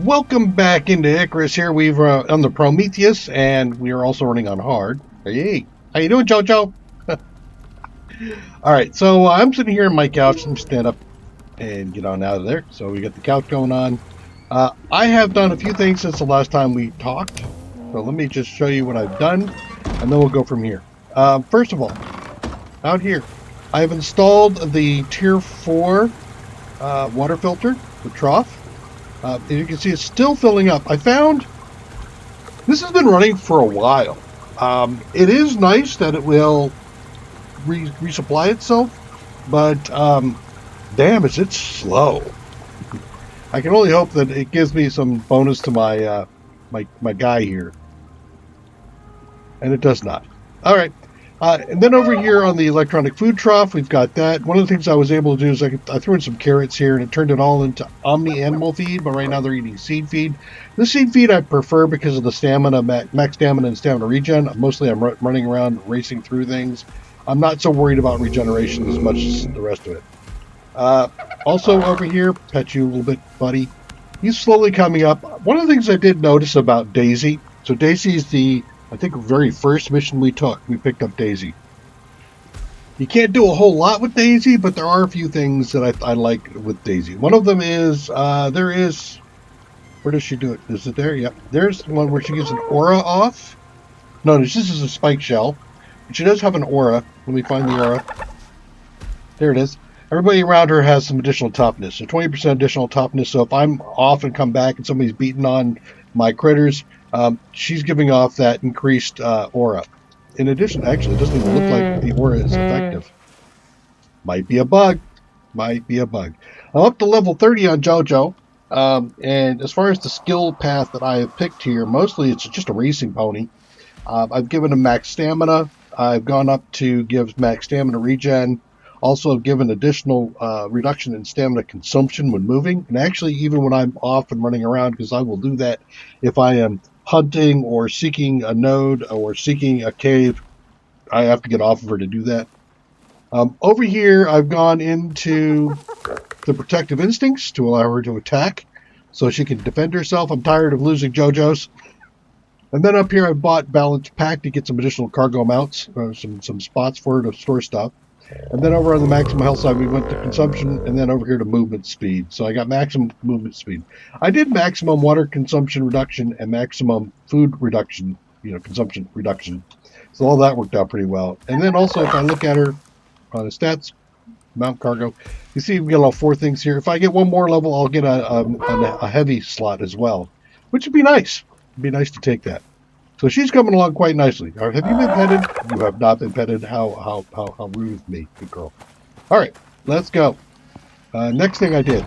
Welcome back into Icarus here. We've on the Prometheus, and we are also running on hard. Hey, how you doing, JoJo? All right, so I'm sitting here on my couch. Let me stand up and get on out of there. So we got the couch going on. I have done a few things since the last time we talked. So let me just show you what I've done, and then we'll go from here. First of all, out here, I've installed the Tier 4 water filter, the trough. As you can see, it's still filling up. I found this has been running for a while. It is nice that it will resupply itself, but damn, is it slow. I can only hope that it gives me some bonus to my my guy here, and it does not. All right. And then over here on the electronic food trough, we've got that. One of the things I was able to do is I threw in some carrots here, and it turned it all into Omni animal feed, but right now they're eating seed feed. The seed feed I prefer because of the stamina, max stamina and stamina regen. Mostly I'm running around racing through things. I'm not so worried about regeneration as much as the rest of it. Also over here, pet you a little bit, buddy. He's slowly coming up. One of the things I did notice about Daisy, so Daisy's the I think the very first mission we took, we picked up Daisy. You can't do a whole lot with Daisy, but there are a few things that I like with Daisy. One of them is, there is, where does she do it? Is it there? Yep. There's one where she gets an aura off. No, this is a spike shell. But she does have an aura. Let me find the aura. There it is. Everybody around her has some additional toughness. So 20% additional toughness. So if I'm off and come back and somebody's beating on my critters, she's giving off that increased aura. In addition, actually, it doesn't even look like the aura is effective. Might be a bug. Might be a bug. I'm up to level 30 on JoJo. And as far as the skill path that I have picked here, mostly it's just a racing pony. I've given him max stamina. I've gone up to give max stamina regen. Also, I've given additional reduction in stamina consumption when moving. And actually, even when I'm off and running around, because I will do that if I am hunting or seeking a node or seeking a cave, I have to get off of her to do that. Over here, I've gone into the protective instincts to allow her to attack so she can defend herself. I'm tired of losing JoJo's. And then up here, I've bought Balanced Pack to get some additional cargo mounts, some spots for her to store stuff. And then over on the maximum health side, we went to consumption, and then over here to movement speed. So I got maximum movement speed. I did maximum water consumption reduction and maximum food reduction, consumption reduction. So all that worked out pretty well. And then also, if I look at her on the stats, mount cargo, you see we got all 4 things here. If I get one more level, I'll get a heavy slot as well, which would be nice. It'd be nice to take that. So she's coming along quite nicely. Have you been petted? You have not been petted. How rude of me, good girl. All right, let's go. Next thing I did,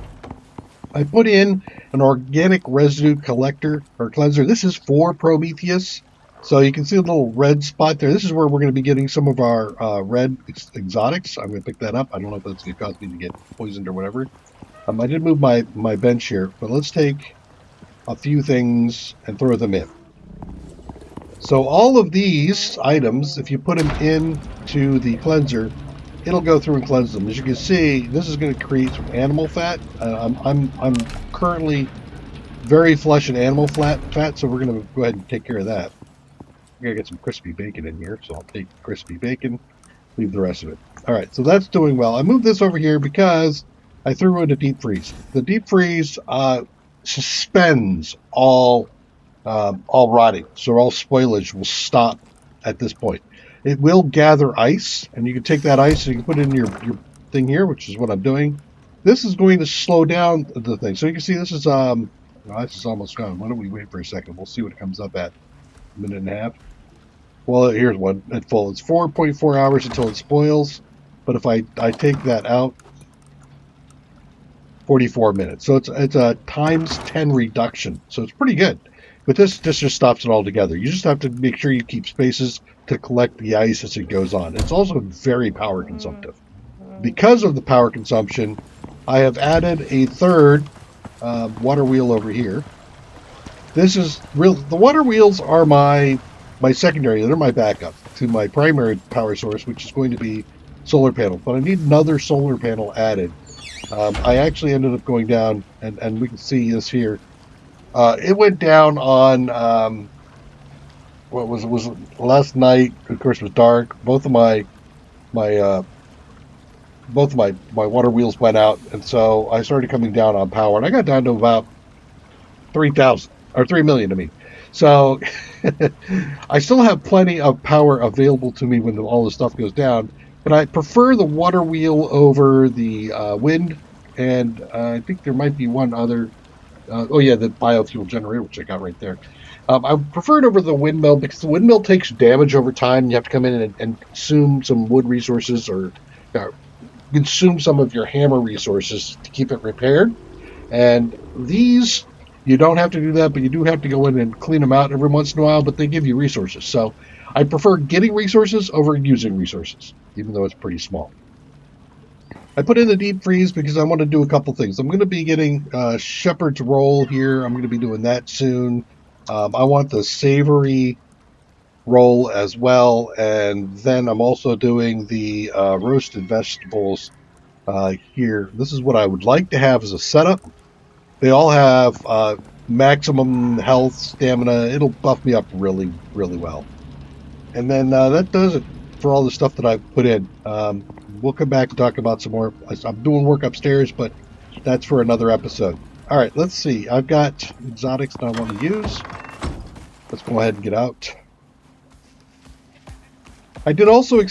I put in an organic residue collector or cleanser. This is for Prometheus. So you can see a little red spot there. This is where we're going to be getting some of our red exotics. I'm going to pick that up. I don't know if that's going to cause me to get poisoned or whatever. I did move my bench here, but let's take a few things and throw them in. So all of these items, if you put them into the cleanser, it'll go through and cleanse them. As you can see, this is going to create some animal fat. I'm currently very flush in animal fat, so we're going to go ahead and take care of that. I gotta get some crispy bacon in here, so I'll take the crispy bacon, leave the rest of it. All right, so that's doing well. I moved this over here because I threw in a deep freeze. The deep freeze suspends all rotting, so all spoilage will stop at this point. It will gather ice, and you can take that ice and you can put it in your thing here, which is what I'm doing. This is going to slow down the thing. So you can see this is this is almost gone. Why don't we wait for a second? We'll see what it comes up at. A minute and a half. Well, here's one at full. It's 4.4 hours until it spoils, but if I take that out, 44 minutes. So it's a times 10 reduction. So it's pretty good. But this just stops it all together. You just have to make sure you keep spaces to collect the ice as it goes on. It's also very power consumptive. Because of the power consumption, I have added a third water wheel over here. This is real. The water wheels are my secondary. They're my backup to my primary power source, which is going to be solar panel. But I need another solar panel added. I actually ended up going down, and we can see this here. It went down on what was last night. Of course, it was dark. My both of my water wheels went out, and so I started coming down on power, and I got down to about 3,000 or 3 million to me. So I still have plenty of power available to me when all the stuff goes down, but I prefer the water wheel over the wind, and I think there might be one other. Oh yeah, the biofuel generator, which I got right there. I prefer it over the windmill because the windmill takes damage over time. You have to come in and consume some wood resources or uh, consume some of your hammer resources to keep it repaired. And these, you don't have to do that, but you do have to go in and clean them out every once in a while, but they give you resources. So I prefer getting resources over using resources, even though it's pretty small. I put in the deep freeze because I want to do a couple things. I'm going to be getting shepherd's roll here. I'm going to be doing that soon. I want the savory roll as well, and then I'm also doing the roasted vegetables here. This is what I would like to have as a setup. They all have maximum health, stamina. It'll buff me up really, really well. And then that does it for all the stuff that I've put in. We'll come back and talk about some more. I'm doing work upstairs, but that's for another episode. All right, let's see. I've got exotics that I want to use. Let's go ahead and get out. I did also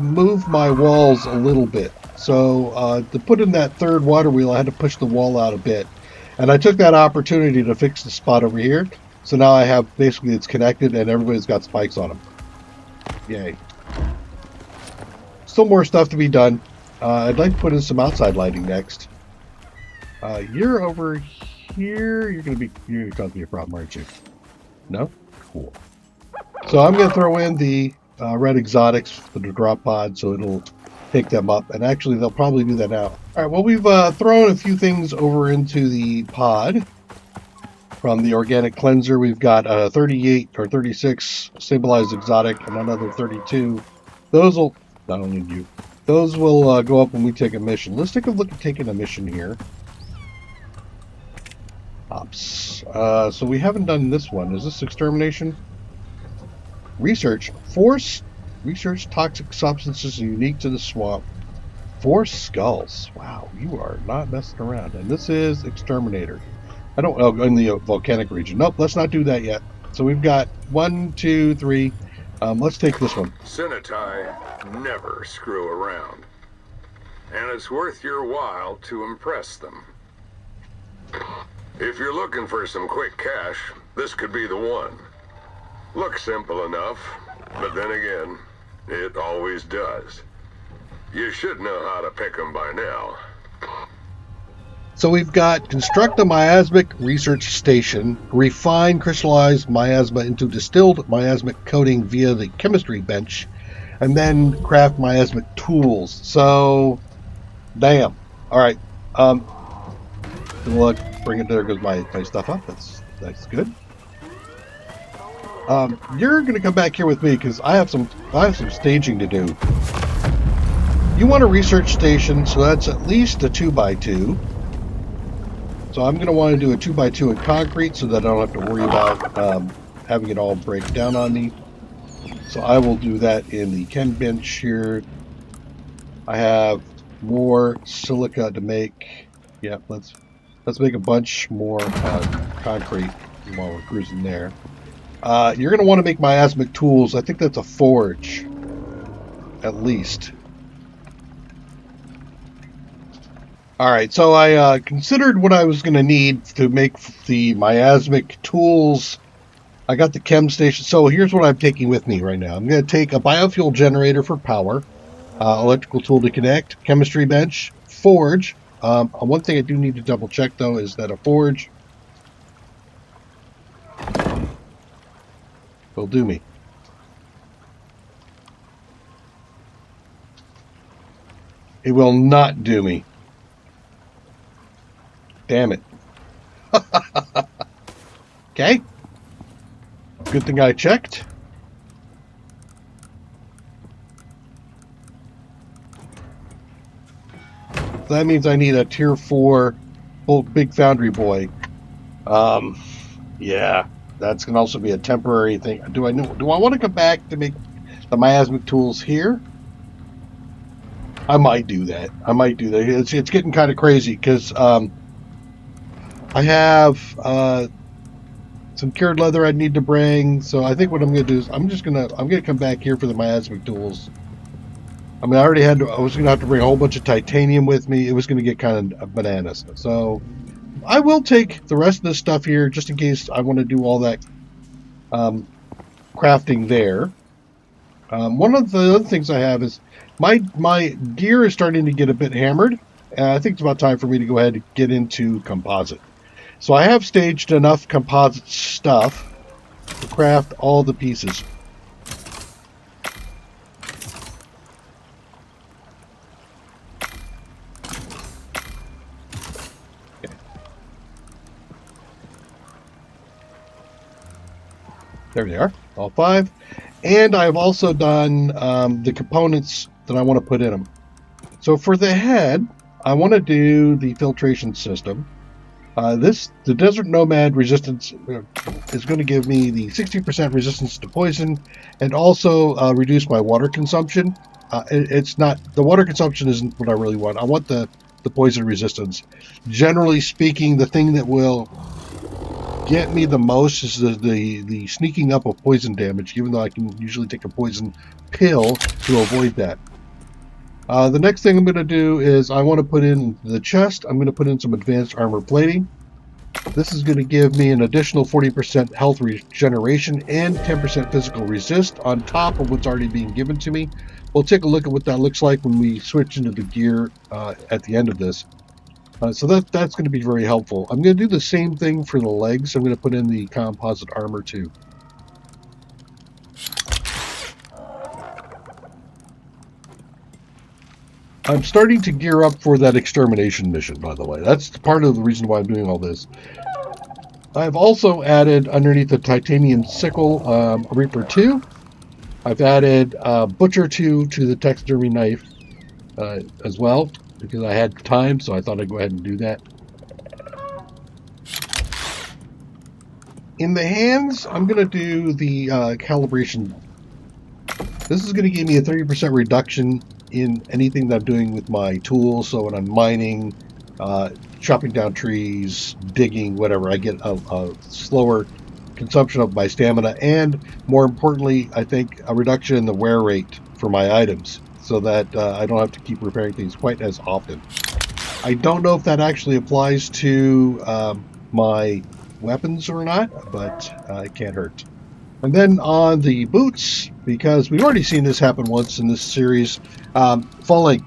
move my walls a little bit. So to put in that third water wheel, I had to push the wall out a bit. And I took that opportunity to fix the spot over here. So now I have, basically it's connected and everybody's got spikes on them. Yay. Still more stuff to be done. I'd like to put in some outside lighting next. You're over here. You're gonna cause me a problem, aren't you? No? Cool. So I'm gonna throw in the red exotics for the drop pod, so it'll pick them up. And actually, they'll probably do that now. All right. Well, we've thrown a few things over into the pod from the organic cleanser. We've got 38 or 36 stabilized exotic and another 32. Those will. I don't need you. Those will go up when we take a mission. Let's take a look at taking a mission here. Ops. So we haven't done this one. Is this extermination? Research. Force. Research toxic substances unique to the swamp. 4 skulls. Wow, you are not messing around. And this is exterminator. I don't know, in the volcanic region. Nope, let's not do that yet. So we've got 1, 2, 3. Let's take this one. Senatai never screw around. And it's worth your while to impress them. If you're looking for some quick cash, this could be the one. Looks simple enough, but then again, it always does. You should know how to pick them by now. So we've got construct a miasmic research station, refine crystallized miasma into distilled miasmic coating via the chemistry bench, and then craft miasmic tools. So, damn. All right. We'll bring it. There goes my stuff up. That's good. You're gonna come back here with me because I have some staging to do. You want a research station, so that's at least a 2x2. So I'm going to want to do a 2x2 in concrete so that I don't have to worry about having it all break down on me. So I will do that in the chem bench here. I have more silica to make. Yeah, let's make a bunch more concrete while we're cruising there. You're going to want to make miasmic tools. I think that's a forge, at least. Alright, so I considered what I was going to need to make the miasmic tools. I got the chem station. So here's what I'm taking with me right now. I'm going to take a biofuel generator for power, electrical tool to connect, chemistry bench, forge. One thing I do need to double check, though, is that a forge will do me. It will not do me. Damn it. Okay. Good thing I checked. So that means I need a tier 4 big foundry boy. Yeah, that's going to also be a temporary thing. Do I want to come back to make the miasmic tools here? I might do that. It's getting kind of crazy because I have some cured leather I need to bring. So I think what I'm going to do is I'm going to come back here for the miasmic tools. I mean, I was going to have to bring a whole bunch of titanium with me. It was going to get kind of bananas. So I will take the rest of this stuff here just in case I want to do all that crafting there. One of the other things I have is my gear is starting to get a bit hammered. I think it's about time for me to go ahead and get into composite. So I have staged enough composite stuff to craft all the pieces. Okay. There they are, all 5. And I've also done the components that I want to put in them. So for the head, I want to do the filtration system. The Desert Nomad resistance is going to give me the 60% resistance to poison, and also reduce my water consumption. It's not the water consumption isn't what I really want. I want the poison resistance. Generally speaking, the thing that will get me the most is the sneaking up of poison damage. Even though I can usually take a poison pill to avoid that. The next thing I'm going to do is I want to put in the chest. I'm going to put in some advanced armor plating. This is going to give me an additional 40% health regeneration and 10% physical resist on top of what's already being given to me. We'll take a look at what that looks like when we switch into the gear at the end of this. So that's going to be very helpful. I'm going to do the same thing for the legs. I'm going to put in the composite armor too. I'm starting to gear up for that extermination mission, by the way. That's part of the reason why I'm doing all this. I've also added underneath the titanium sickle Reaper 2. I've added Butcher 2 to the taxidermy knife as well, because I had time, so I thought I'd go ahead and do that. In the hands, I'm going to do the calibration. This is going to give me a 30% reduction in anything that I'm doing with my tools. So when I'm mining, chopping down trees, digging, whatever, I get a slower consumption of my stamina, and more importantly, I think a reduction in the wear rate for my items, so that I don't have to keep repairing things quite as often. I don't know if that actually applies to my weapons or not, but it can't hurt. And then on the boots, because we've already seen this happen once in this series, falling.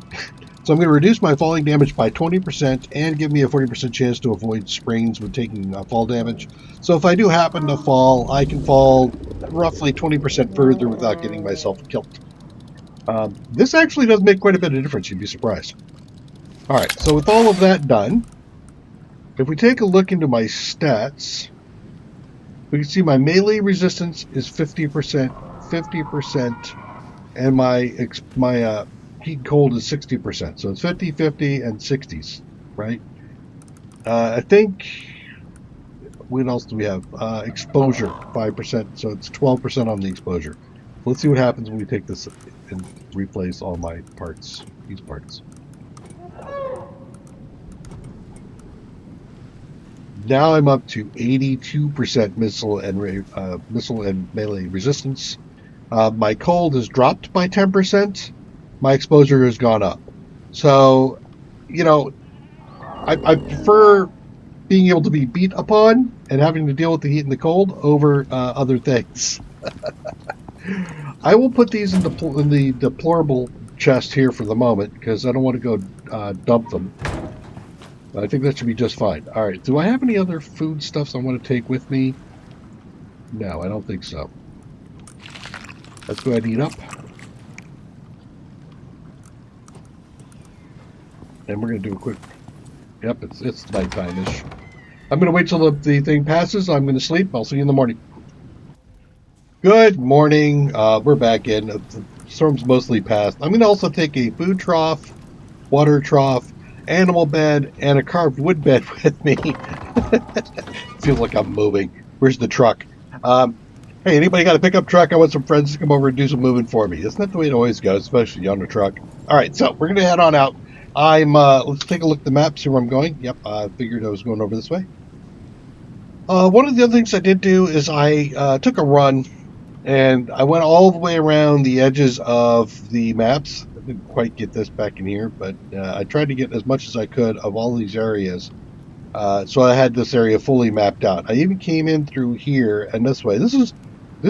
So I'm going to reduce my falling damage by 20% and give me a 40% chance to avoid sprains when taking fall damage. So if I do happen to fall, I can fall roughly 20% further without getting myself killed. This actually does make quite a bit of difference. You'd be surprised. All right, so with all of that done, if we take a look into my stats, we can see my melee resistance is 50%, and my heat cold is 60%. So it's 50, 50, and 60s, right? I think, what else do we have? Exposure, 5%, so it's 12% on the exposure. Let's see what happens when we take this and replace all my parts, these parts. Now I'm up to 82% missile and melee resistance. My cold has dropped by 10%. My exposure has gone up. So, you know, I prefer being able to be beat upon and having to deal with the heat and the cold over other things. I will put these in the deplorable chest here for the moment, because I don't want to go dump them. I think that should be just fine. All right, do I have any other foodstuffs I want to take with me? No, I don't think so. Let's go ahead and eat up. And we're going to do a quick... Yep, it's nighttime-ish. I'm going to wait till the thing passes. I'm going to sleep. I'll see you in the morning. Good morning. We're back in. The storm's mostly passed. I'm going to also take a food trough, water trough, animal bed, and a carved wood bed with me. Feels like I'm moving. Where's the truck? Hey, anybody got a pickup truck? I want some friends to come over and do some moving for me. Isn't that the way it always goes, especially on the truck? All right, so we're gonna head on out. Let's take a look at the map, see where I'm going. Yep, I figured I was going over this way. One of the other things I did do is I took a run and I went all the way around the edges of the maps. I didn't quite get this back in here, but I tried to get as much as I could of all these areas. So I had this area fully mapped out. I even came in through here and this way. This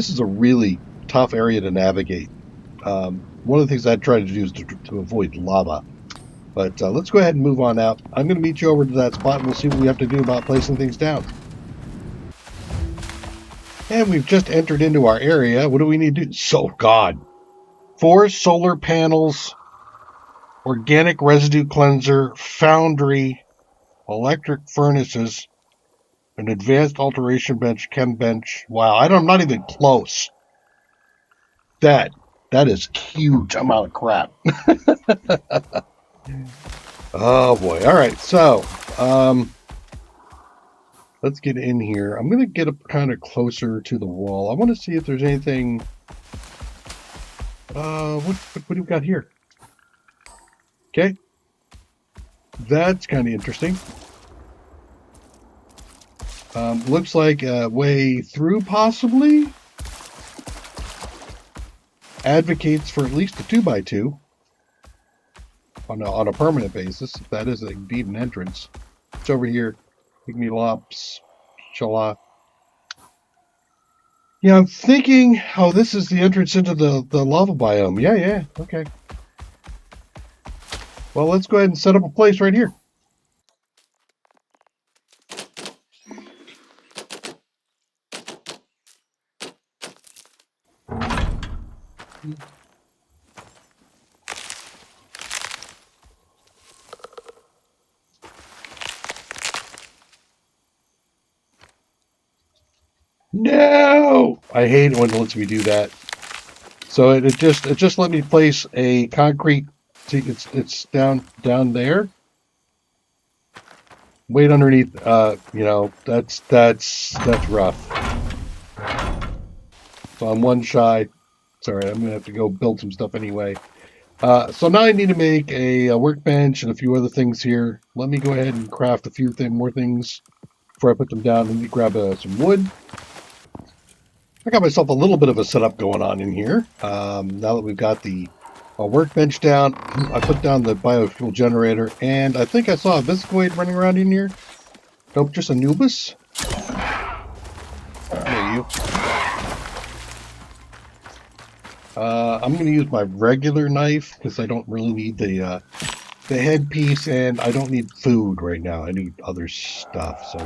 is a really tough area to navigate. One of the things I tried to do is to avoid lava. But let's go ahead and move on out. I'm going to meet you over to that spot and we'll see what we have to do about placing things down. And we've just entered into our area. What do we need to do? So, God. 4 solar panels, organic residue cleanser, foundry, electric furnaces, an advanced alteration bench, chem bench. Wow, I'm not even close. That is huge amount of crap. Oh boy. All right, so let's get in here. I'm going to get up kind of closer to the wall. I want to see if there's anything. What do we got here? Okay. That's kind of interesting. Looks like a way through, possibly. Advocates for at least a 2x2 on a permanent basis, if that is indeed an entrance. It's over here. Ignilops, Shala. Yeah, I'm thinking, oh, this is the entrance into the lava biome. Yeah, okay. Well, let's go ahead and set up a place right here. No! I hate it when it lets me do that. So it just let me place a concrete. See, it's down there. Wait underneath. That's rough. So I'm one shy. Sorry, I'm gonna have to go build some stuff anyway. So now I need to make a workbench and a few other things here. Let me go ahead and craft a few more things before I put them down. Let me grab some wood. I got myself a little bit of a setup going on in here. Now that we've got the workbench down, I put down the biofuel generator, and I think I saw a Viscoid running around in here. Nope, just Anubis. There you. I'm going to use my regular knife because I don't really need the headpiece, and I don't need food right now. I need other stuff. So,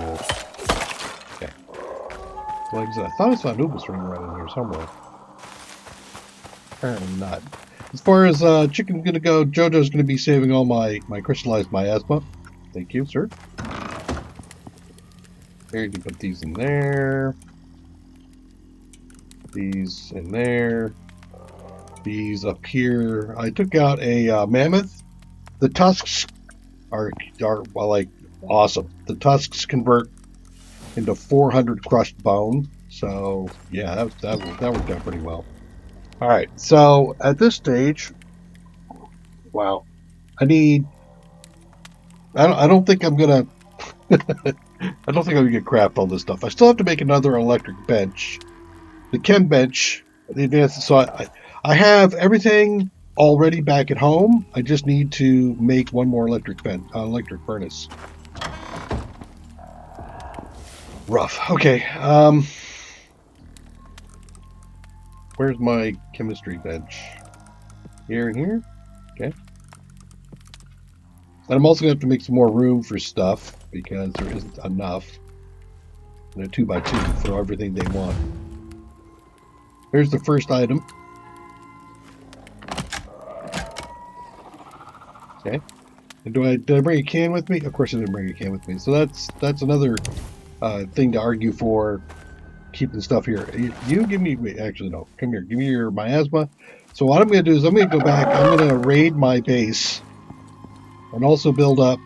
okay. Like I said, I thought I saw Anubis running around in here somewhere. Apparently not. As far as chicken's going to go, JoJo's going to be saving all my crystallized miasma. Thank you, sir. There, you can put these in there. These in there. These up here. I took out a mammoth. The tusks are well, like awesome. The tusks convert into 400 crushed bone. So yeah, that worked out pretty well. All right. So at this stage, wow, I don't think I'm gonna. I don't think I'm gonna get craft all this stuff. I still have to make another electric bench. The chem bench, the advanced. So I have everything already back at home. I just need to make one more electric furnace. Rough. Okay. Where's my chemistry bench? Here and here. Okay. And I'm also going to have to make some more room for stuff because there isn't enough. In a 2x2 for everything they want. Here's the first item. Okay. And did I bring a can with me? Of course I didn't bring a can with me. So that's another thing to argue for keeping stuff here. You give me, wait, actually no, come here. Give me your miasma. So what I'm going to do is I'm going to go back. I'm going to raid my base and also build up.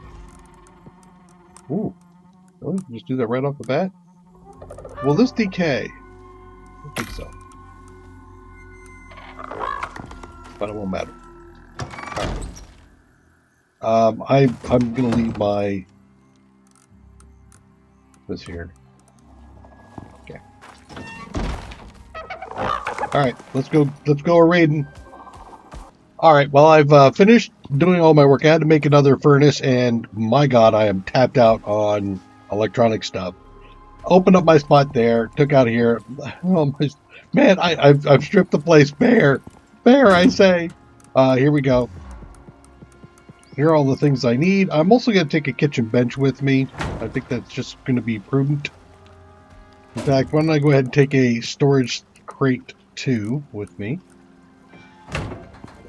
Ooh, really? Just do that right off the bat? Will this decay? I think so. But it won't matter. Alright. I'm gonna leave my this here. Okay. Alright, let's go raiding. Alright, well I've finished doing all my work. I had to make another furnace, and my god, I am tapped out on electronic stuff. Opened up my spot there, took out here. Oh my, man, I've stripped the place bare. Bare, I say. Here we go. Here are all the things I need. I'm also going to take a kitchen bench with me. I think that's just going to be prudent. In fact, why don't I go ahead and take a storage crate 2 with me.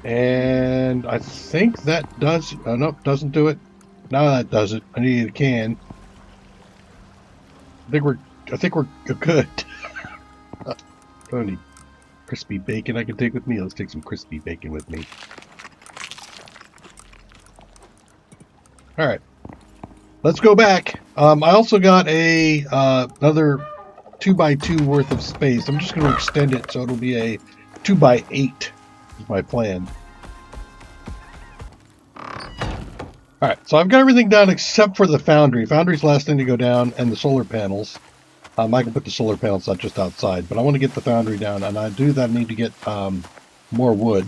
And I think that does... nope, doesn't do it. No, that does it. I need a can. I think we're good. Only crispy bacon I can take with me. Let's take some crispy bacon with me. Alright, let's go back. I also got a another 2x2 worth of space. I'm just going to extend it so it'll be a 2x8 is my plan. Alright, so I've got everything done except for the foundry. Foundry's the last thing to go down, and the solar panels. I can put the solar panels not just outside, but I want to get the foundry down, and I do that. I need to get more wood.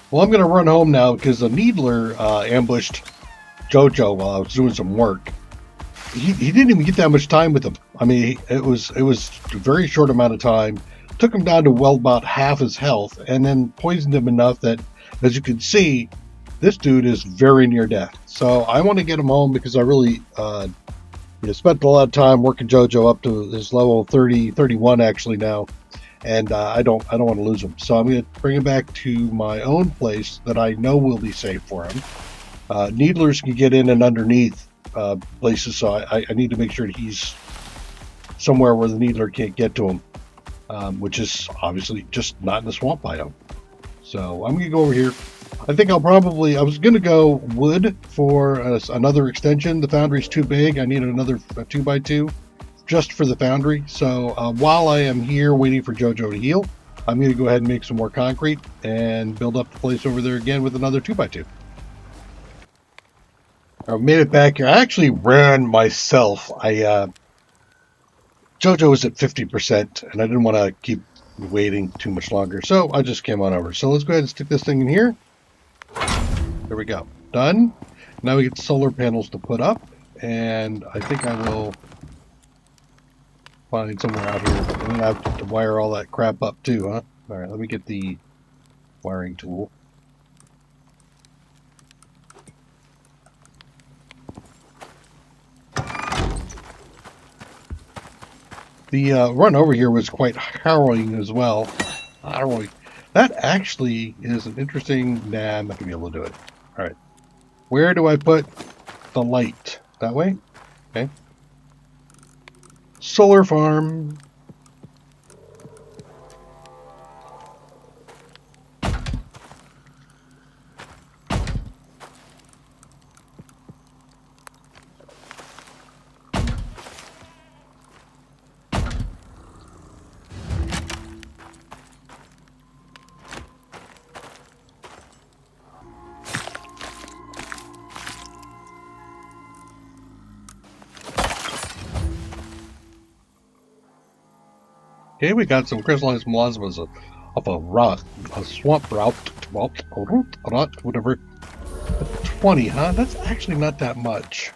Well, I'm going to run home now because the Needler ambushed Jojo while I was doing some work. He didn't even get that much time with him. I mean, it was a very short amount of time. Took him down to well about half his health, and then poisoned him enough that, as you can see, this dude is very near death. So I want to get him home because I really spent a lot of time working Jojo up to his level 30, 31 actually now, and I don't want to lose him. So I'm going to bring him back to my own place that I know will be safe for him. Needlers can get in and underneath places, so I need to make sure that he's somewhere where the Needler can't get to him, which is obviously just not in the swamp biome. So I'm going to go over here. I think I was going to go wood for another extension. The foundry's too big. I need another 2x2 just for the foundry. So while I am here waiting for Jojo to heal, I'm going to go ahead and make some more concrete and build up the place over there again with another 2x2. I made it back here. I actually ran myself. Jojo was at 50%, and I didn't want to keep waiting too much longer, so I just came on over. So let's go ahead and stick this thing in here. There we go. Done. Now we get solar panels to put up, and I think I will find somewhere out here. I'm going to have to wire all that crap up too, huh? Alright, let me get the wiring tool. The run over here was quite harrowing as well. Harrowing. That actually is an interesting... Nah, I'm not going to be able to do it. Alright. Where do I put the light? That way? Okay. Solar farm. Okay, we got some crystallized miasmas of a swamp route, whatever. 20, huh? That's actually not that much.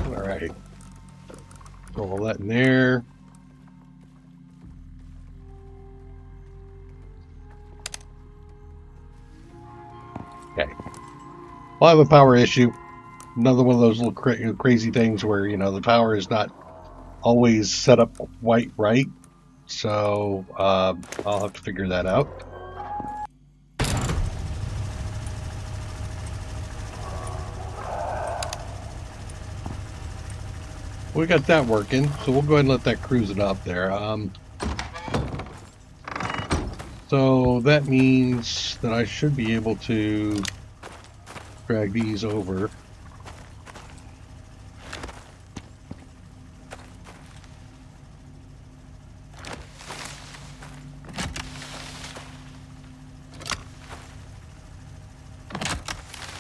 All right, throw all that in there. Okay. Well, I have a power issue. Another one of those little crazy things where, the power is not always set up quite right. So, I'll have to figure that out. We got that working, so we'll go ahead and let that cruise it up there. So that means that I should be able to drag these over.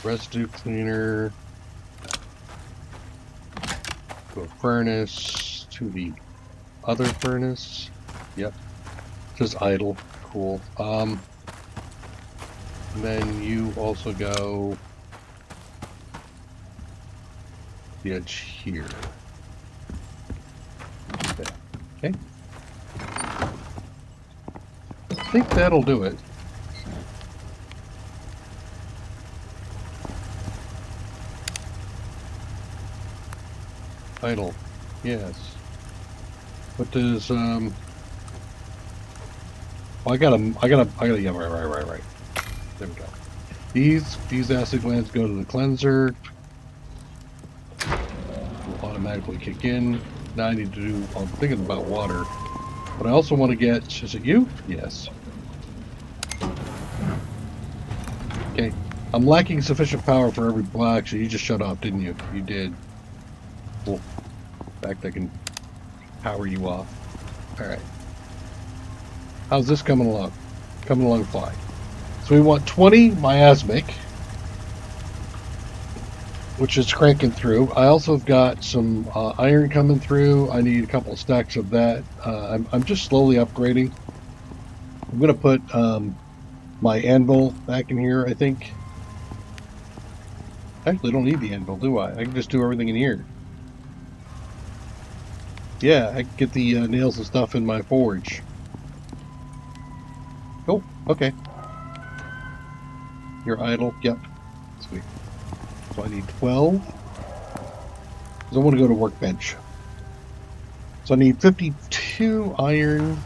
Residue cleaner. To a furnace. To the other furnace. Yep. Just idle. Cool. And then you also go the edge here. Okay. I think that'll do it. Idle. Yes. What does well, I gotta, yeah, right. There we go. These acid glands go to the cleanser. Will automatically kick in. Now I need to do, I'm thinking about water. But I also want to get, is it you? Yes. Okay. I'm lacking sufficient power for every, well, actually, you just shut off, didn't you? You did. Cool. In fact, I can power you off. Alright. How's this coming along? Coming along fine. So we want 20 miasmic, which is cranking through. I also have got some iron coming through. I need a couple of stacks of that. I'm just slowly upgrading. I'm going to put my anvil back in here, I think. Actually, I don't need the anvil, do I? I can just do everything in here. Yeah, I can get the nails and stuff in my forge. Oh, okay. You're idle. Yep. Sweet. So I need 12. Because I want to go to workbench. So I need 52 iron.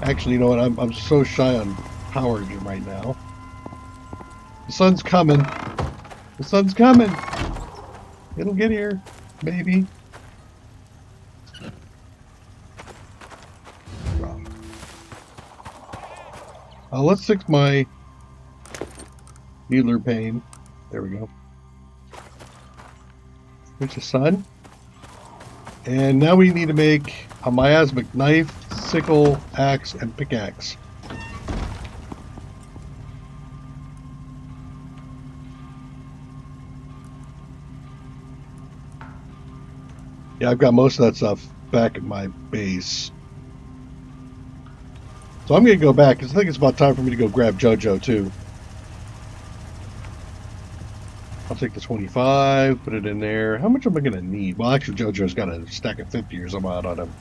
Actually, you know what? I'm so shy on power right now. The sun's coming. The sun's coming. It'll get here. Maybe. Let's fix my needler pane. There we go. There's the sun. And now we need to make a miasmic knife, sickle, axe, and pickaxe. Yeah, I've got most of that stuff back at my base. So I'm going to go back, because I think it's about time for me to go grab JoJo, too. I'll take the 25, put it in there. How much am I going to need? Well, actually, JoJo's got a stack of 50 or something out on him.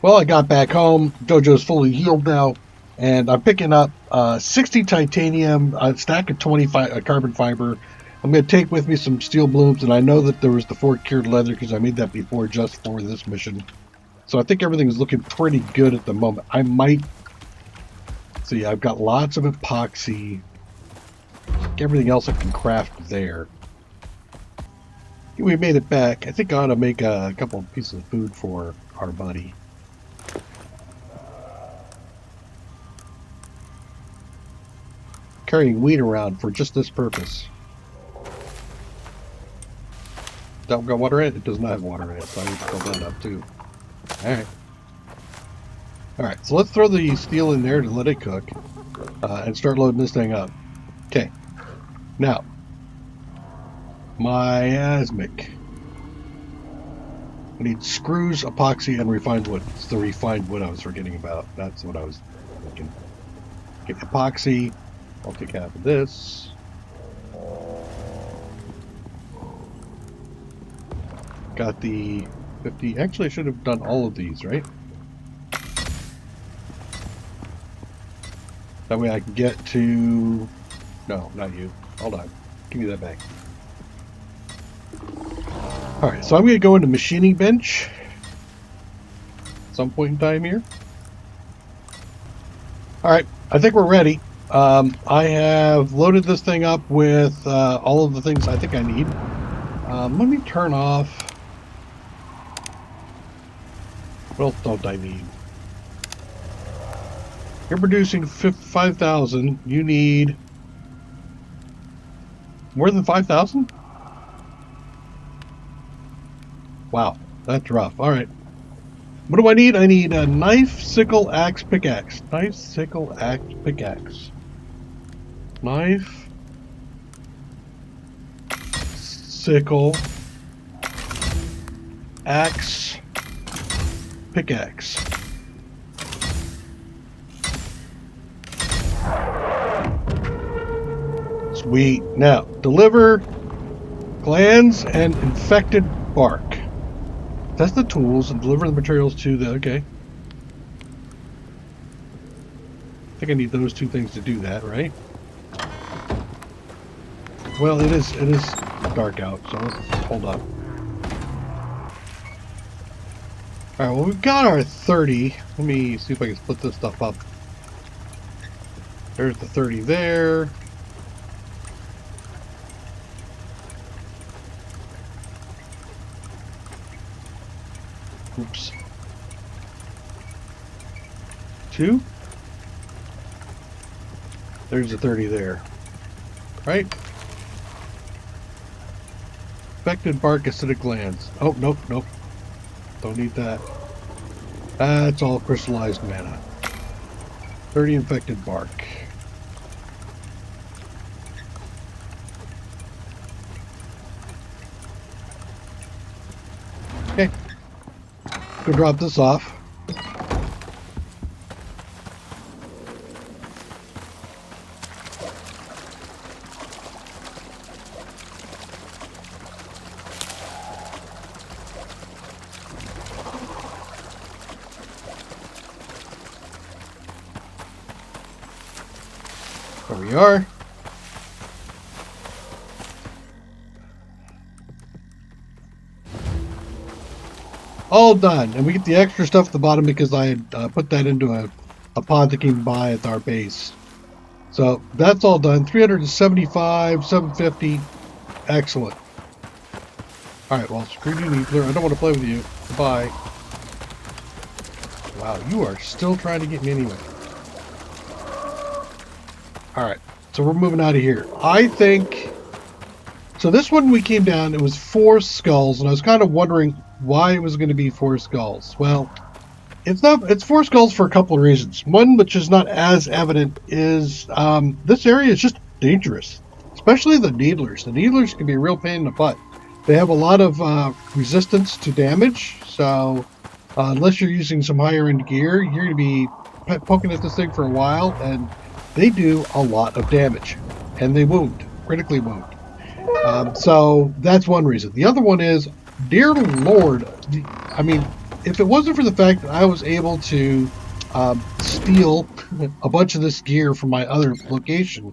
Well, I got back home. JoJo's fully healed now. And I'm picking up 60 titanium, a stack of 25 carbon fiber. I'm going to take with me some steel blooms, and I know that there was the 4 cured leather, because I made that before just for this mission. So I think everything is looking pretty good at the moment. I might... See, I've got lots of epoxy. Everything else I can craft there. We made it back. I think I ought to make a couple of pieces of food for our buddy. Carrying wheat around for just this purpose. That got water in it? It does not have water in it, so I need to fill that up too. Alright. Alright, so let's throw the steel in there to let it cook. And start loading this thing up. Okay. Now. Miasmic. I need screws, epoxy, and refined wood. It's the refined wood I was forgetting about. That's what I was thinking. Okay, epoxy. I'll take half of this. Got the 50. Actually, I should have done all of these, right? That way I can get to... No, not you. Hold on. Give me that back. Alright, so I'm going to go into machining bench at some point in time here. Alright, I think we're ready. I have loaded this thing up with all of the things I think I need. Let me turn off What else don't I need? You're producing 5,000. You need more than 5,000? Wow, that's rough. All right. What do I need? I need a knife, sickle, axe, pickaxe. Knife, sickle, axe, pickaxe. Knife, sickle, axe, pickaxe. Sweet. Now, deliver glands and infected bark. Test the tools and deliver the materials to the... Okay. I think I need those two things to do that, right? Well, it is dark out, so let's hold up. Alright, well, we've got our 30. Let me see if I can split this stuff up. There's the 30 there. Oops. 2. There's the 30 there. Right? Infected bark, acidic glands. Oh, nope, nope. Don't need that. That's all crystallized mana. 30 infected bark. Okay. Go drop this off. There we are. All done. And we get the extra stuff at the bottom because I had put that into a pod that came by at our base. So that's all done. 375, 750. Excellent. Alright, well, screw you, Needler. I don't want to play with you. Goodbye. Wow, you are still trying to get me anyway. Alright, so we're moving out of here. I think... So this one we came down, it was 4 skulls, and I was kind of wondering why it was going to be 4 skulls. Well, it's 4 skulls for a couple of reasons. One, which is not as evident, is this area is just dangerous. Especially the Needlers. The Needlers can be a real pain in the butt. They have a lot of resistance to damage, so unless you're using some higher end gear, you're going to be poking at this thing for a while, and they do a lot of damage. And they wound, critically wound. So that's one reason. The other one is, dear Lord, I mean, if it wasn't for the fact that I was able to steal a bunch of this gear from my other location,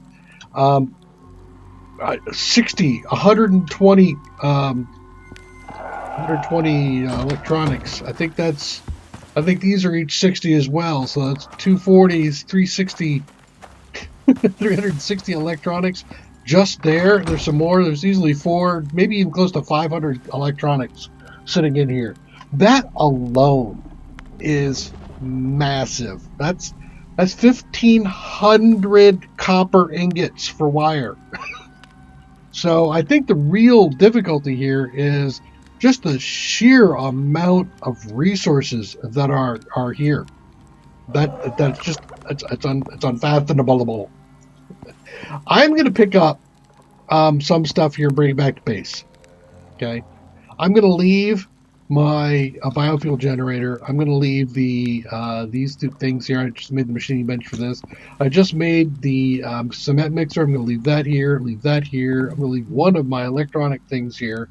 60, 120, 120 electronics. I think these are each 60 as well. So that's 240s, 360, 360 electronics. Just there. There's some more. There's easily 4, maybe even close to 500 electronics sitting in here. That alone is massive. That's 1,500 copper ingots for wire. So I think the real difficulty here is just the sheer amount of resources that are here. That's just it's unfathomable. I'm going to pick up some stuff here and bring it back to base. Okay, I'm going to leave my biofuel generator. I'm going to leave the these 2 things here. I just made the machining bench for this. I just made the cement mixer. I'm going to leave that here. Leave that here. I'm going to leave one of my electronic things here.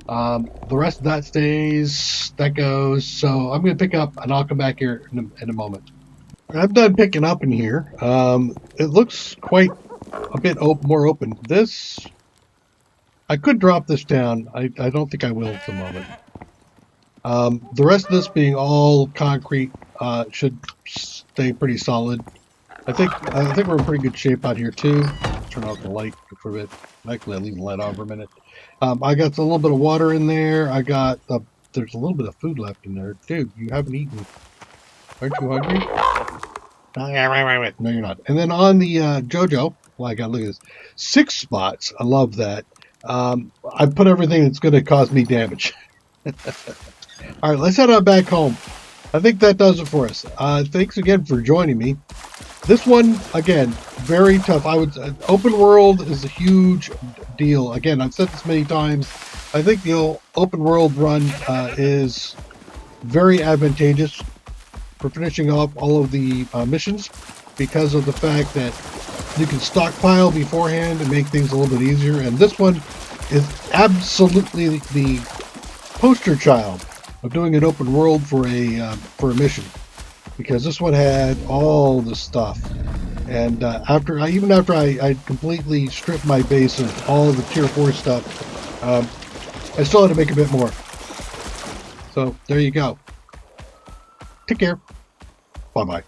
The rest of that stays. That goes. So I'm going to pick up, and I'll come back here in a moment. I'm done picking up in here. It looks quite a bit more open. This, I could drop this down. I don't think I will at the moment. The rest of this being all concrete should stay pretty solid. I think we're in pretty good shape out here too. Turn off the light for a bit. Actually, I'll leave the light on for a minute. I got a little bit of water in there. I got there's a little bit of food left in there. Dude, you haven't eaten. Aren't you hungry? No, you're not. And then on the JoJo, well, I got look at this. 6 spots. I love that. I put everything that's going to cause me damage. All right, let's head on back home. I think that does it for us. Thanks again for joining me. This one, again, very tough. Open world is a huge deal. Again, I've said this many times. I think the open world run is very advantageous for finishing off all of the missions because of the fact that you can stockpile beforehand and make things a little bit easier. And this one is absolutely the poster child of doing an open world for a mission, because this one had all the stuff. And after I completely stripped my base of all of the tier 4 stuff, I still had to make a bit more. So there you go. Take care. Bye-bye.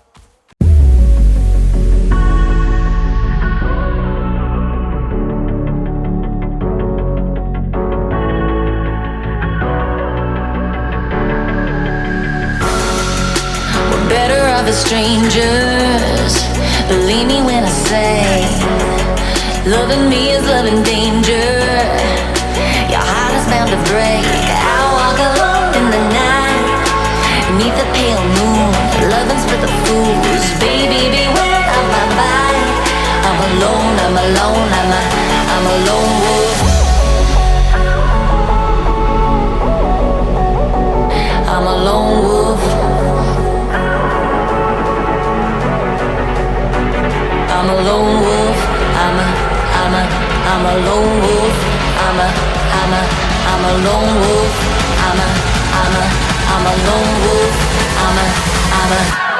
We're better off as strangers. Believe me when I say, loving me is loving danger. Your heart is bound to break. I walk alone in the night, beneath the pale moon. Loving's for the fools. Baby, beware of my bite. I'm alone, I'm alone, I'm a lone wolf. I'm a lone wolf. I'm a lone wolf. I'm a lone wolf. I'm a lone wolf. I'm a lone wolf. I'm a